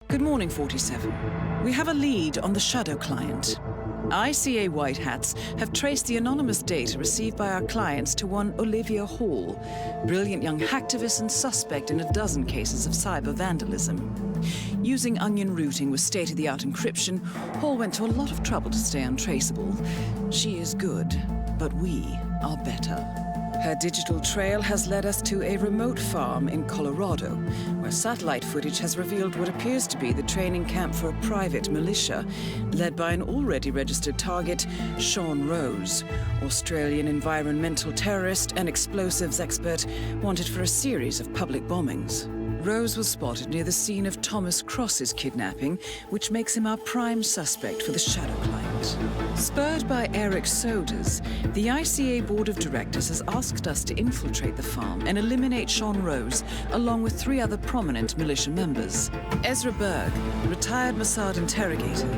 Good morning, 47. We have a lead on the Shadow client. ICA White Hats have traced the anonymous data received by our clients to one Olivia Hall, brilliant young hacktivist and suspect in a dozen cases of cyber vandalism. Using onion routing with state-of-the-art encryption, Hall went to a lot of trouble to stay untraceable. She is good, but we are better. Her digital trail has led us to a remote farm in Colorado, where satellite footage has revealed what appears to be the training camp for a private militia, led by an already registered target, Sean Rose, Australian environmental terrorist and explosives expert wanted for a series of public bombings. Rose was spotted near the scene of Thomas Cross's kidnapping, which makes him our prime suspect for the Shadow client. Spurred by Erich Soders, the ICA Board of Directors has asked us to infiltrate the farm and eliminate Sean Rose, along with 3 other prominent militia members. Ezra Berg, retired Mossad interrogator,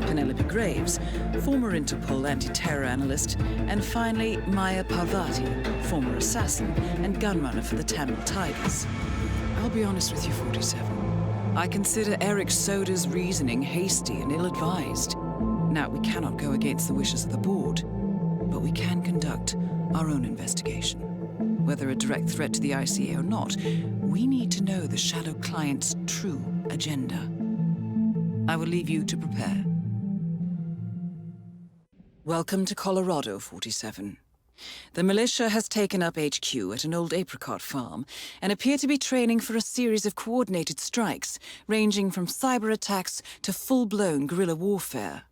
Penelope Graves, former Interpol anti-terror analyst, and finally Maya Parvati, former assassin and gunrunner for the Tamil Tigers. I'll be honest with you, 47. I consider Erich Soders' reasoning hasty and ill-advised. Now, we cannot go against the wishes of the board, but we can conduct our own investigation. Whether a direct threat to the ICA or not, we need to know the Shadow client's true agenda. I will leave you to prepare. Welcome to Colorado, 47. The militia has taken up HQ at an old apricot farm and appear to be training for a series of coordinated strikes, ranging from cyber attacks to full-blown guerrilla warfare.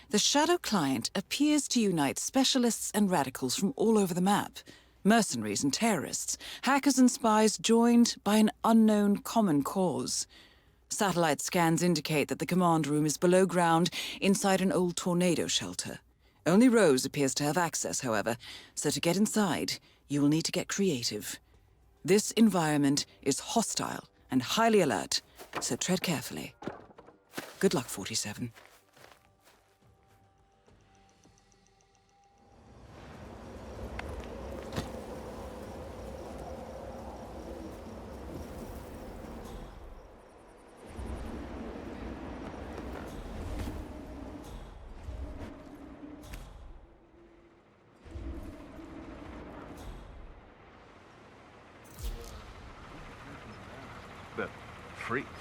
The Shadow client appears to unite specialists and radicals from all over the map, mercenaries and terrorists, hackers and spies joined by an unknown common cause. Satellite scans indicate that the command room is below ground inside an old tornado shelter. Only Rose appears to have access, however, so to get inside, you will need to get creative. This environment is hostile and highly alert, so tread carefully. Good luck, 47.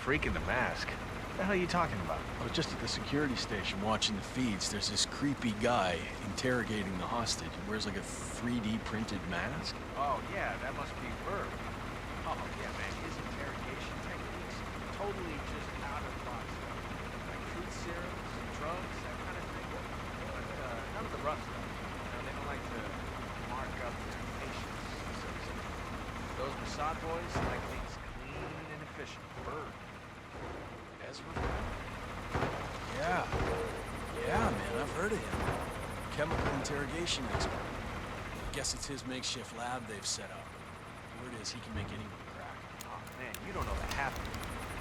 Freak in the mask? What the hell are you talking about? I was just at the security station watching the feeds. There's this creepy guy interrogating the hostage. He wears like a 3D printed mask. Oh, yeah, that must be Verb. Oh, yeah, man, his interrogation techniques, totally just out of the box stuff. Like truth serums, drugs, that kind of thing. But none of the rough stuff. You know, they don't like to mark up their patients, so to speak. Those Mossad boys like things clean and efficient. Verb. Ezra? Yeah, man, I've heard of him. Chemical interrogation expert. Guess it's his makeshift lab they've set up. Word is he can make anyone crack. Oh, man, you don't know the half of it.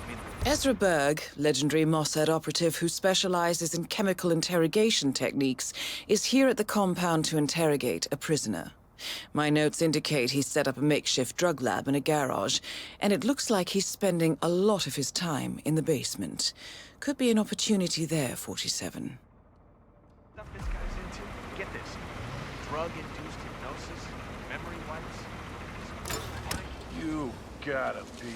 I mean, Ezra Berg, legendary Mossad operative who specializes in chemical interrogation techniques, is here at the compound to interrogate a prisoner. My notes indicate he's set up a makeshift drug lab in a garage, and it looks like he's spending a lot of his time in the basement. Could be an opportunity there, 47. Stuff this guy's into. Get this. Drug-induced hypnosis, memory wipes. You gotta be...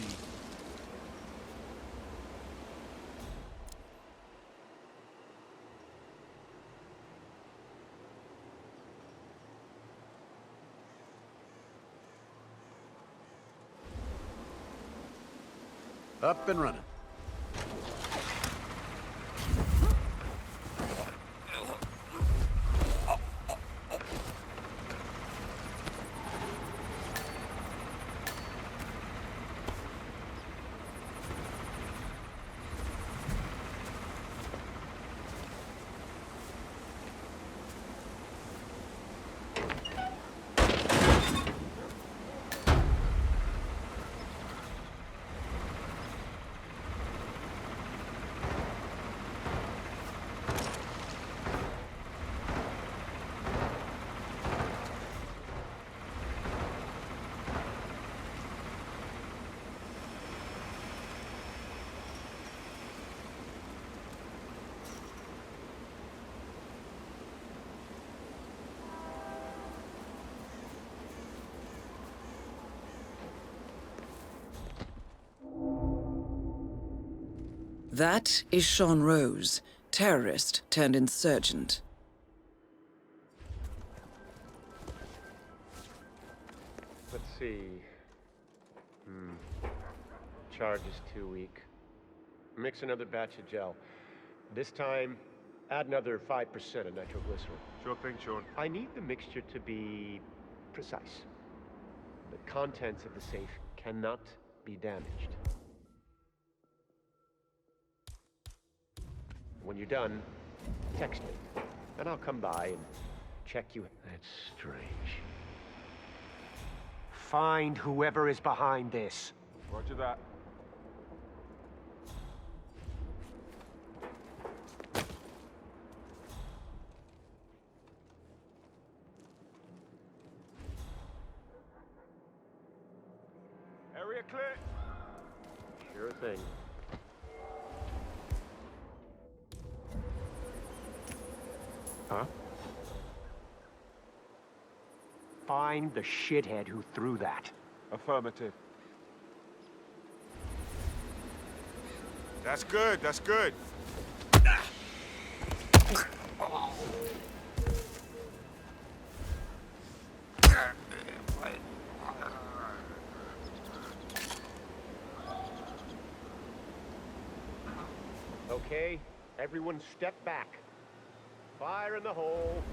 Up and running. That is Sean Rose, terrorist turned insurgent. Let's see. Charge is 2 weak. Mix another batch of gel. This time, add another 5% of nitroglycerin. Sure thing, Sean. I need the mixture to be precise. The contents of the safe cannot be damaged. When you're done, text me, and I'll come by and check you. That's strange. Find whoever is behind this. Roger that. Area clear. Sure thing. Huh? Find the shithead who threw that. Affirmative. That's good, that's good. Okay, everyone step back. Fire in the hole.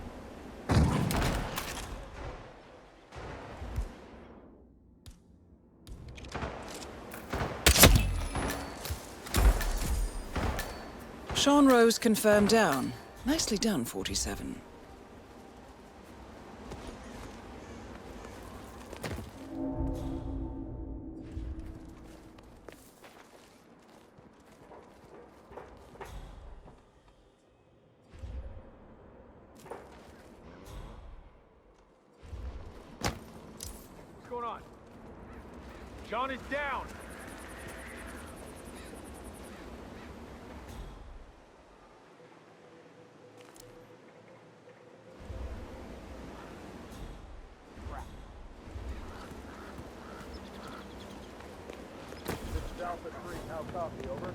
Sean Rose confirmed down. Nicely done, 47. What's going on? John is down! Alpha 3, how copy, over?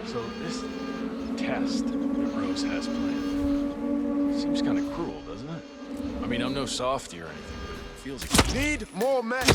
So this test that Rose has planned seems kind of cruel, doesn't it? I mean, I'm no softy or anything, but it feels like... Need more men!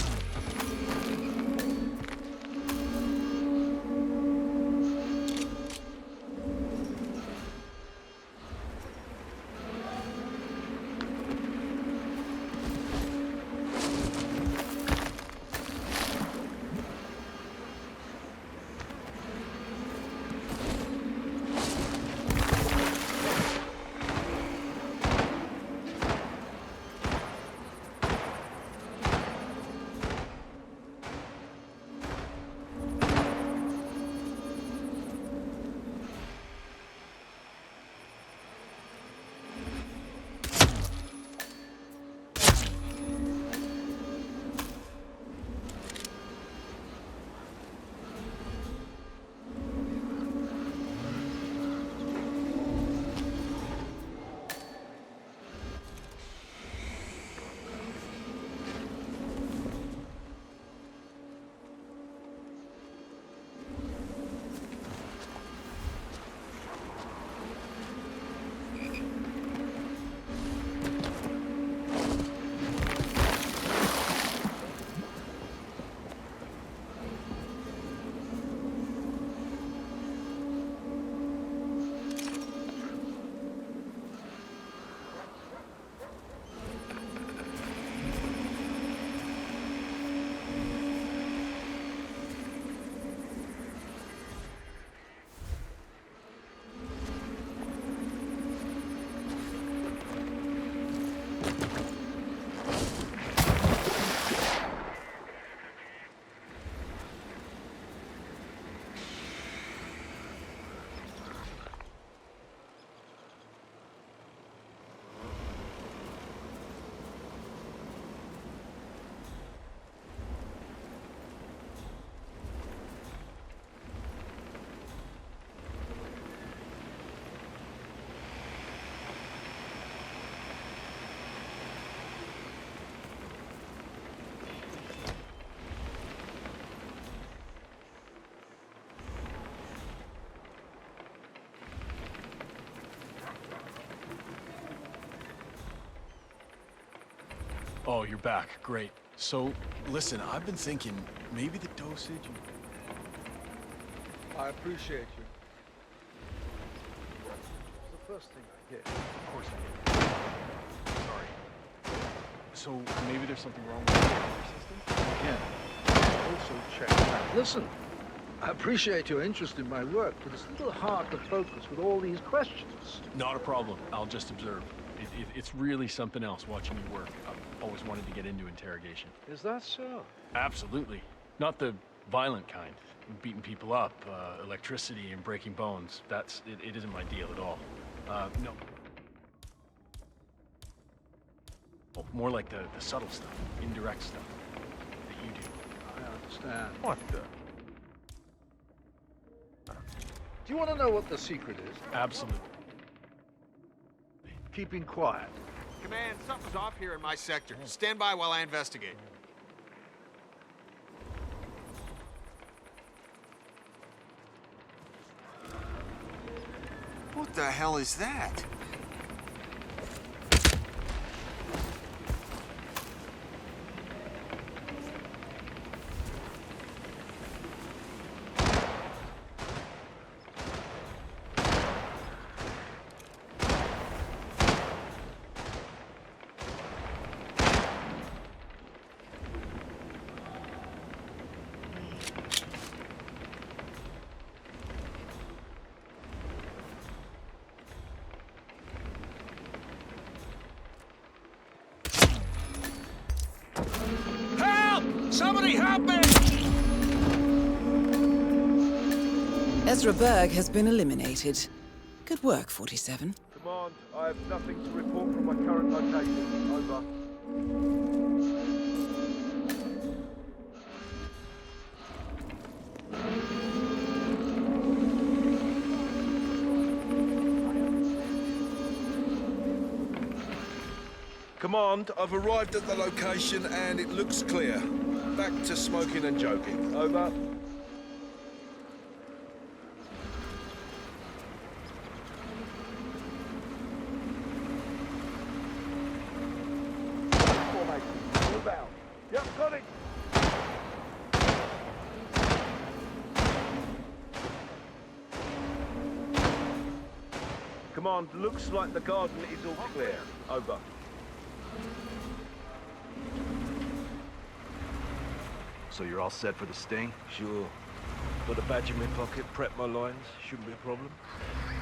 Oh, you're back. Great. So, listen, I've been thinking maybe the dosage... I appreciate you. It's the first thing I did. Of course I did. Sorry. So, maybe there's something wrong with the system? Again, also check that. Listen, I appreciate your interest in my work, but it's a little hard to focus with all these questions. Not a problem. I'll just observe. It's really something else watching you work. I've always wanted to get into interrogation. Is that so? Absolutely. Not the violent kind. Beating people up, electricity and breaking bones. It isn't my deal at all. No. Oh, more like the subtle stuff, indirect stuff that you do. I understand. What the? Do you want to know what the secret is? Absolutely. Keeping quiet. Command, something's off here in my sector. Stand by while I investigate. What the hell is that? Somebody help me! Ezra Berg has been eliminated. Good work, 47. Command, I have nothing to report from my current location. Over. Command, I've arrived at the location and it looks clear. Back to smoking and joking. Over. Move out. Yep, got it. Command, looks like the garden is all clear. Over. So you're all set for the sting? Sure. Got a badge in my pocket, prep my lines. Shouldn't be a problem.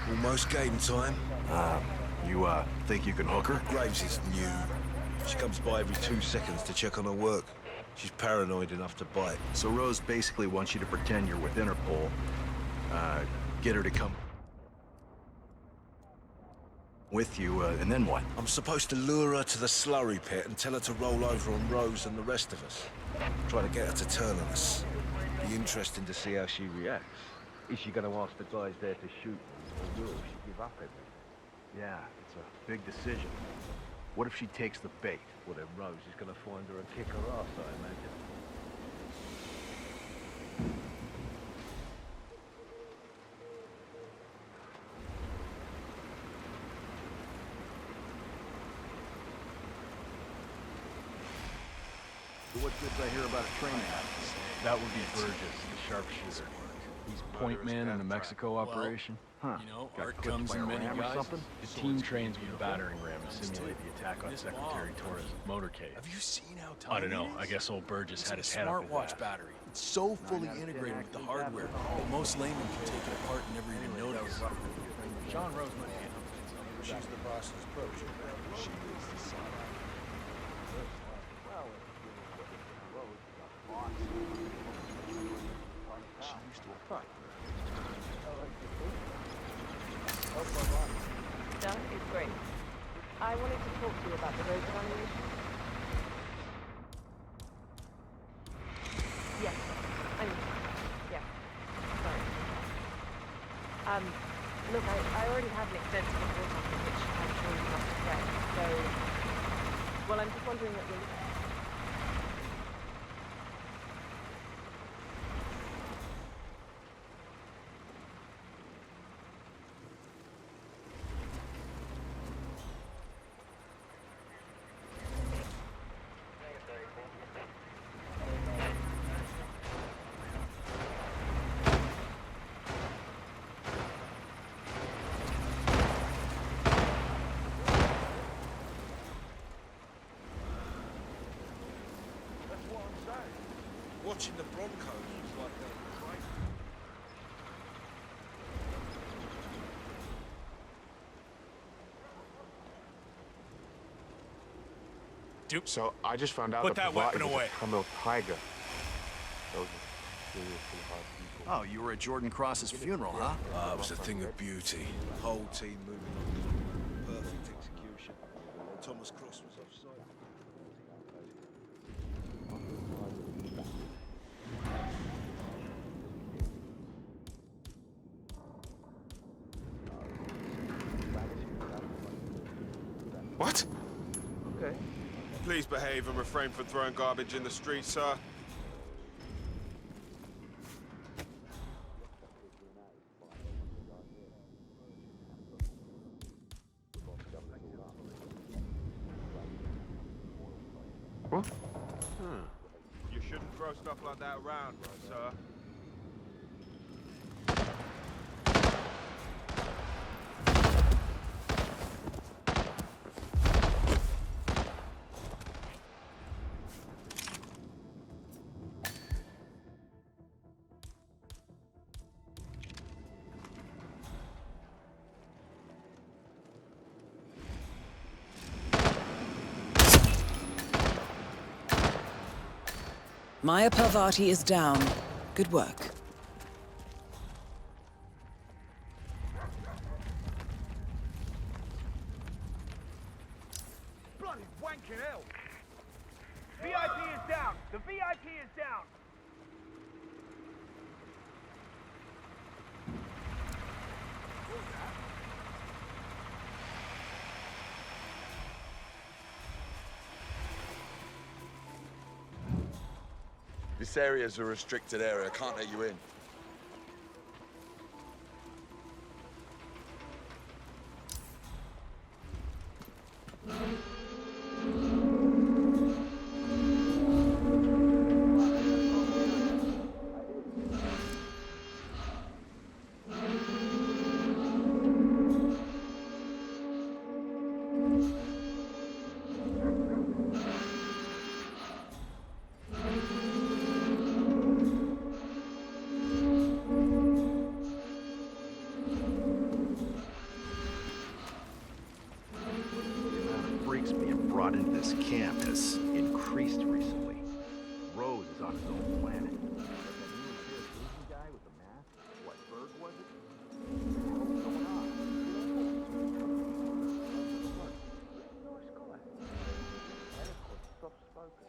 Almost game time. You think you can hook her? Graves is new. She comes by every 2 seconds to check on her work. She's paranoid enough to bite. So Rose basically wants you to pretend you're with Interpol. Get her to come with you, and then what? I'm supposed to lure her to the slurry pit and tell her to roll over on Rose and the rest of us. Try to get her to turn on us. Be interesting to see how she reacts. Is she going to ask the guys there to shoot, or will she give up everything? Yeah, it's a big decision. What if she takes the bait? Well, then Rose is going to find her and kick her ass, I imagine. So what did I hear about a training? That would be Burgess, the sharpshooter. He's point man in the Mexico operation. Huh. You know, Got art clipped comes by in a many ram or guises. something? The team trains with a battering ram to simulate the attack on Secretary Torres' motorcade. Have you seen how I tiny don't know. it I is? guess old Burgess It's had a his head up his smartwatch ass. battery. It's so fully integrated with the hardware that most laymen can take it apart and never even notice. John Rose might be She's the boss's approach. She is the son. She used to attack. That is great. I wanted to talk to you about the road evaluation. Yes. Yeah. Sorry. Look, I already have an extensive report on it, which I'm sure you must have read. So, well, I'm just wondering what you're... Watching the Broncos was like a great... Dude, So I just found out put that weapon away. Criminal tiger. Those are seriously hard people. Oh, you were at Jordan Cross's funeral, huh? It was a thing of beauty. Whole team moving on. Perfect execution. Thomas Cross was offside. What? Okay. Please behave and refrain from throwing garbage in the street, sir. What? You shouldn't throw stuff like that around, sir. Maya Parvati is down. Good work. Bloody wanking hell! VIP is down! The VIP is down! This area's a restricted area. I can't let you in. Brought into this camp has increased recently. Rose is on his own planet. That new guy with the mask? What, Berg was it? What's going on? Soft-spoken.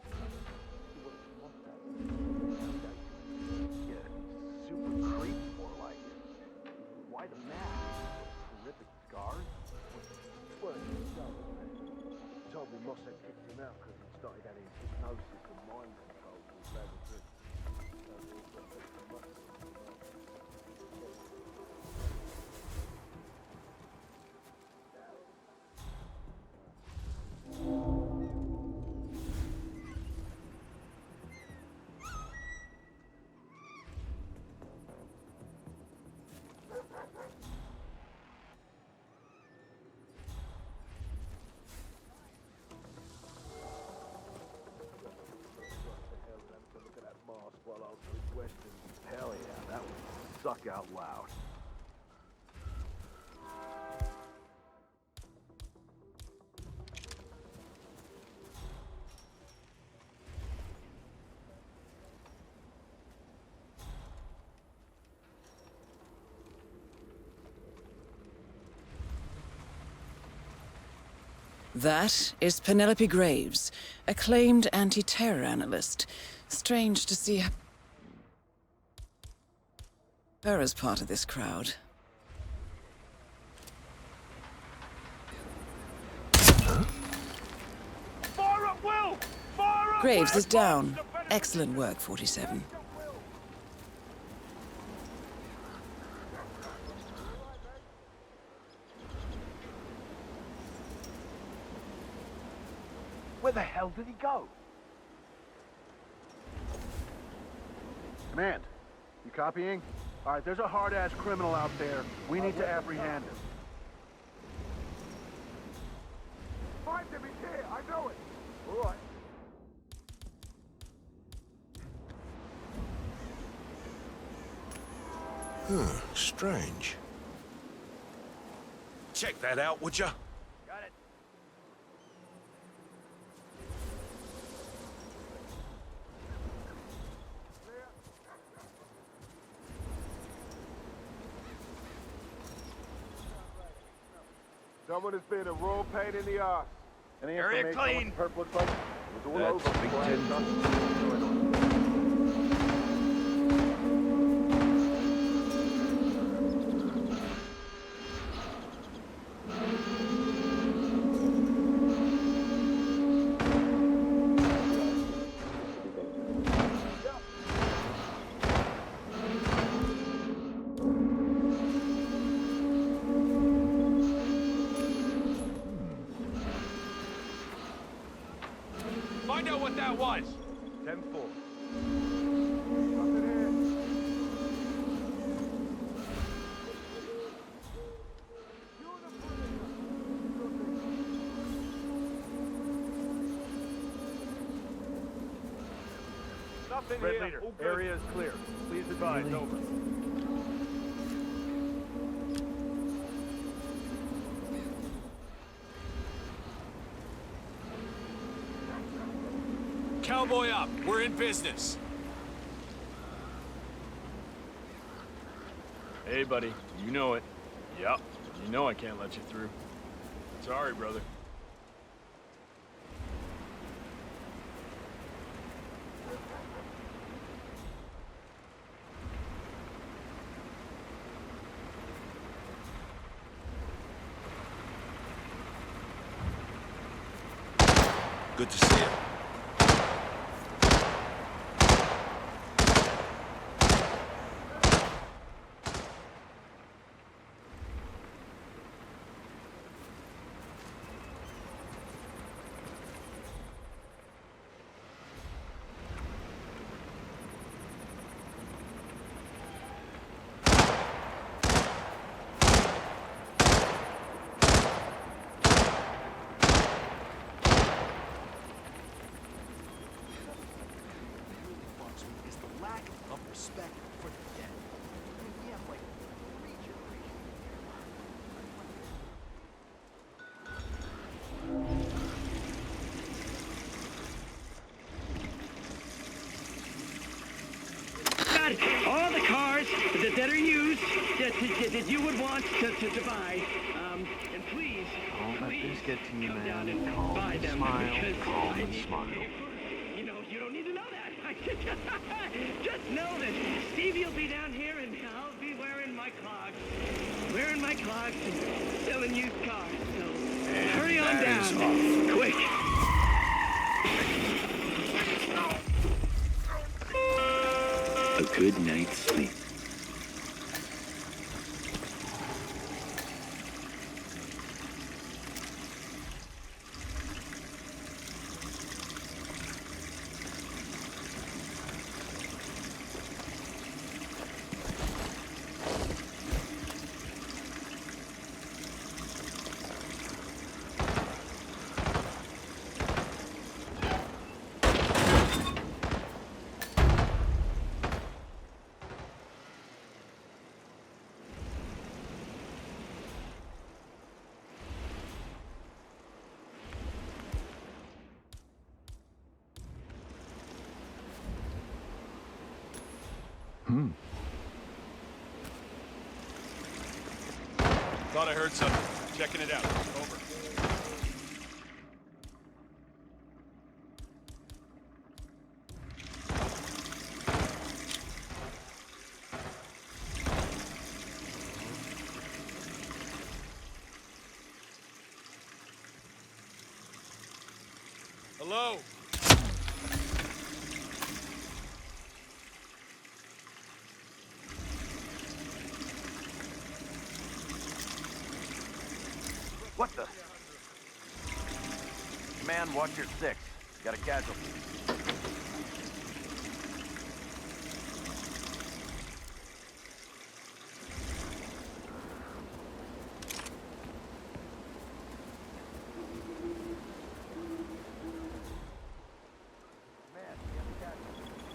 Yeah, super creepy, more like it. Why the mask? Horrific scars? Well, told me Moss had kicked him out because he started having hypnosis and mind control to his level 3. Hell yeah, that would suck out loud. That is Penelope Graves, acclaimed anti-terror analyst. Strange to see her as part of this crowd. Fire at will! Fire at Graves will! is down. Excellent work, 47. Where the hell did he go? Command, you copying? All right, there's a hard-ass criminal out there. We need to apprehend him. Find him, he's here, I know it. All right. Strange. Check that out, would ya? Got it. Someone has been a raw pain in the ass. Any Area information on clean. what the perp looks like? It was all That's over. Big before I Ten. had done. Find out what that was. 10-4. Nothing Red here. leader, All good. area is clear. Please advise, over. Cowboy up. We're in business. Hey, buddy. You know it. Yep. You know I can't let you through. Sorry, brother. Good to see you. Is the lack of respect for the dead. We have like 3 generations Got all the cars that are used that you would want to buy. And please, Don't let this get to you, come down man. and Calm buy and them smile. because Calm I and need smile. You know, you don't need to know that. Just know that Stevie will be down here and I'll be wearing my clogs. Wearing my clogs and selling used cars. So hurry on down. Quick. A good night's sleep. Thought I heard something. Checking it out. Over. Hello? What the? Command, watch your 6. Got a casualty.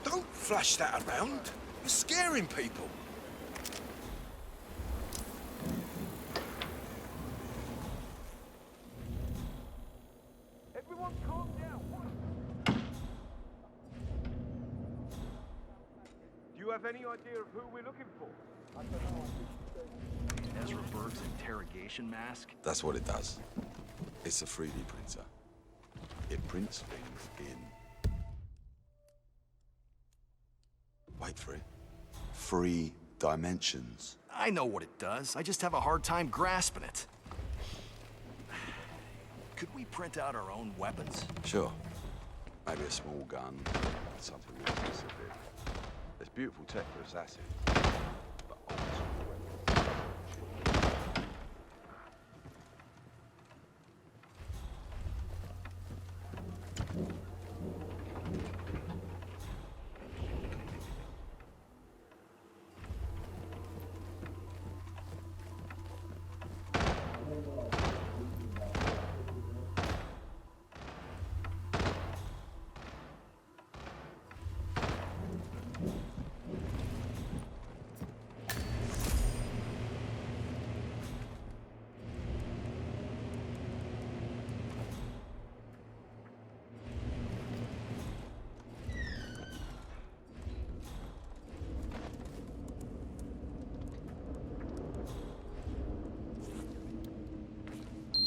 Don't flash that around. You're scaring people. you have any idea of who we're looking for? Ezra Berg's interrogation mask? That's what it does. It's a 3D printer. It prints things in... Wait for it. 3 dimensions. I know what it does. I just have a hard time grasping it. Could we print out our own weapons? Sure. Maybe a small gun, something more specific. There's beautiful tech for assassins. But old school weapons.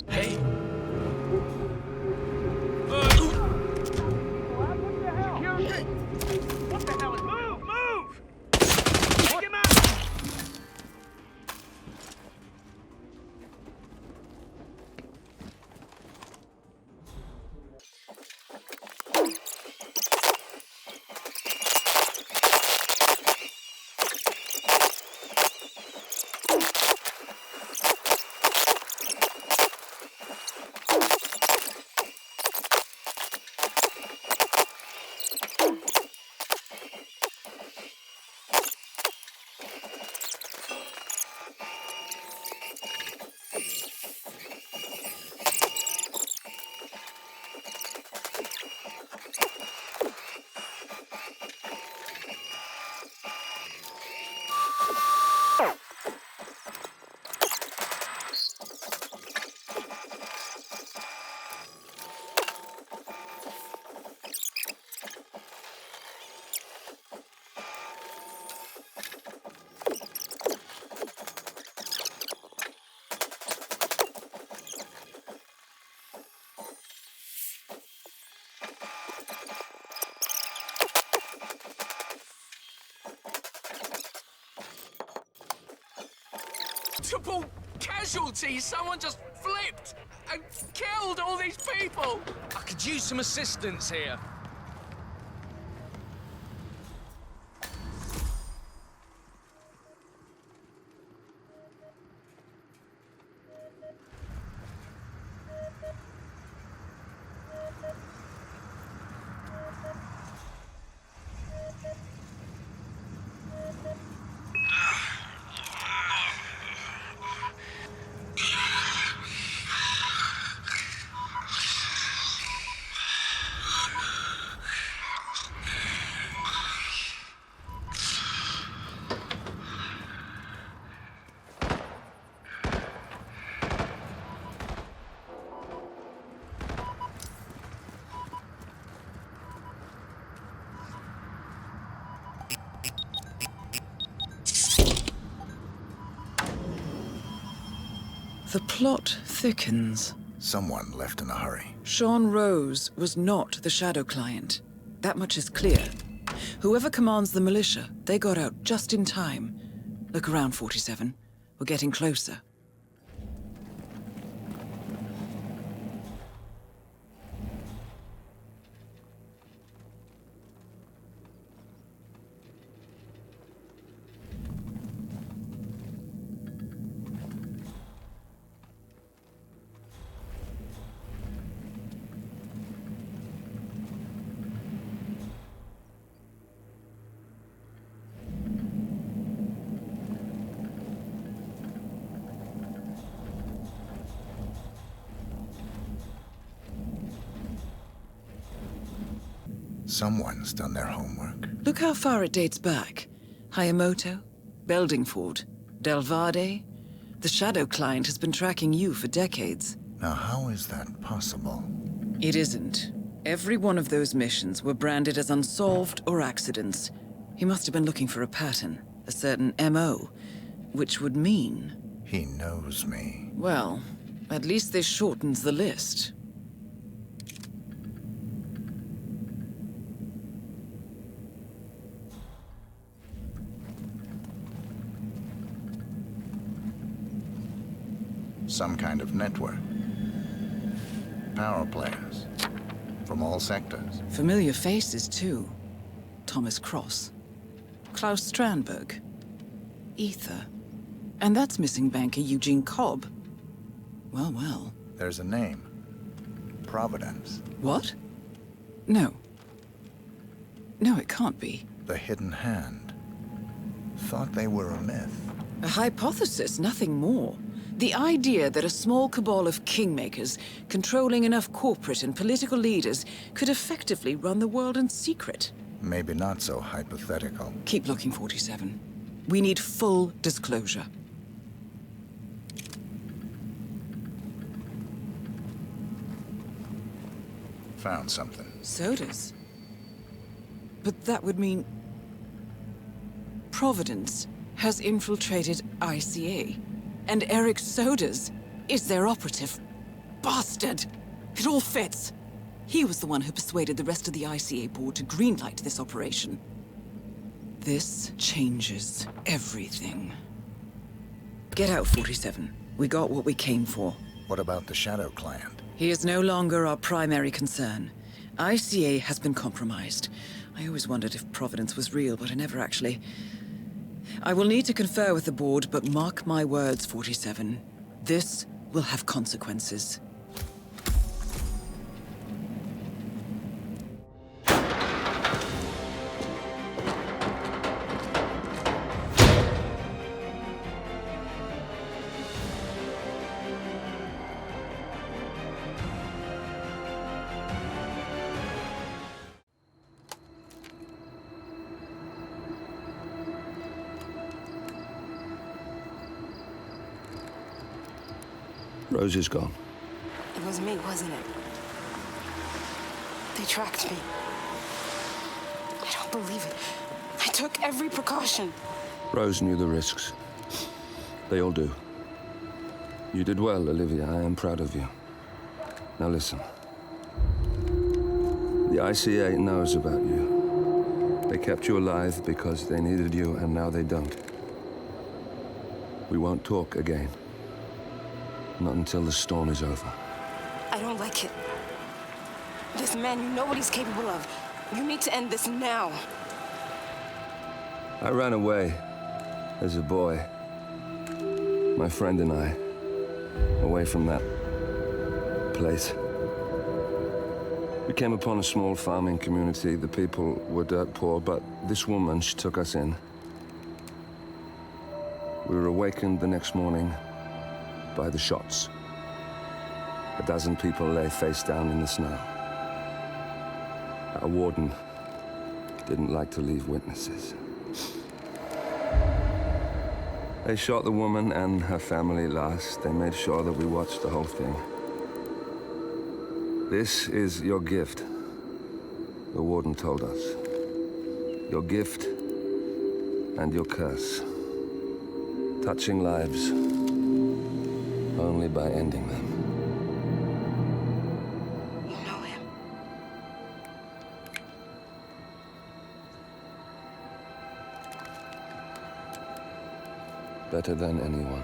Hey! What the hell is... Move! Take him out! Multiple casualties! Someone just flipped and killed all these people! I could use some assistance here. The plot thickens. Someone left in a hurry. Sean Rose was not the Shadow client. That much is clear. Whoever commands the militia, they got out just in time. Look around, 47. We're getting closer. Someone's done their homework. Look how far it dates back. Hayamoto, Beldingford, Delvade. The Shadow client has been tracking you for decades. Now, how is that possible? It isn't. Every one of those missions were branded as unsolved or accidents. He must have been looking for a pattern, a certain MO, which would mean... He knows me. Well, at least this shortens the list. Some kind of network. Power players. From all sectors. Familiar faces, too. Thomas Cross. Klaus Strandberg. Ether. And that's missing banker Eugene Cobb. Well, well. There's a name. Providence. What? No. No, it can't be. The Hidden Hand. Thought they were a myth. A hypothesis, nothing more. The idea that a small cabal of kingmakers, controlling enough corporate and political leaders, could effectively run the world in secret. Maybe not so hypothetical. Keep looking, 47. We need full disclosure. Found something. Soders? But that would mean... Providence has infiltrated ICA. And Erich Soders is their operative. Bastard! It all fits. He was the one who persuaded the rest of the ICA board to greenlight this operation. This changes everything. Get out, 47. We got what we came for. What about the Shadow Client? He is no longer our primary concern. ICA has been compromised. I always wondered if Providence was real, but I never actually... I will need to confer with the board, but mark my words, 47. This will have consequences. Rose is gone. It was me, wasn't it? They tracked me. I don't believe it. I took every precaution. Rose knew the risks. They all do. You did well, Olivia. I am proud of you. Now listen. The ICA knows about you. They kept you alive because they needed you, and now they don't. We won't talk again. Not until the storm is over. I don't like it. This man, you know what he's capable of. You need to end this now. I ran away as a boy. My friend and I. Away from that place. We came upon a small farming community. The people were dirt poor, but this woman, she took us in. We were awakened the next morning by the shots. A dozen people lay face down in the snow. Our warden didn't like to leave witnesses. They shot the woman and her family last. They made sure that we watched the whole thing. This is your gift, the warden told us. Your gift and your curse. Touching lives only by ending them. You know him. Better than anyone.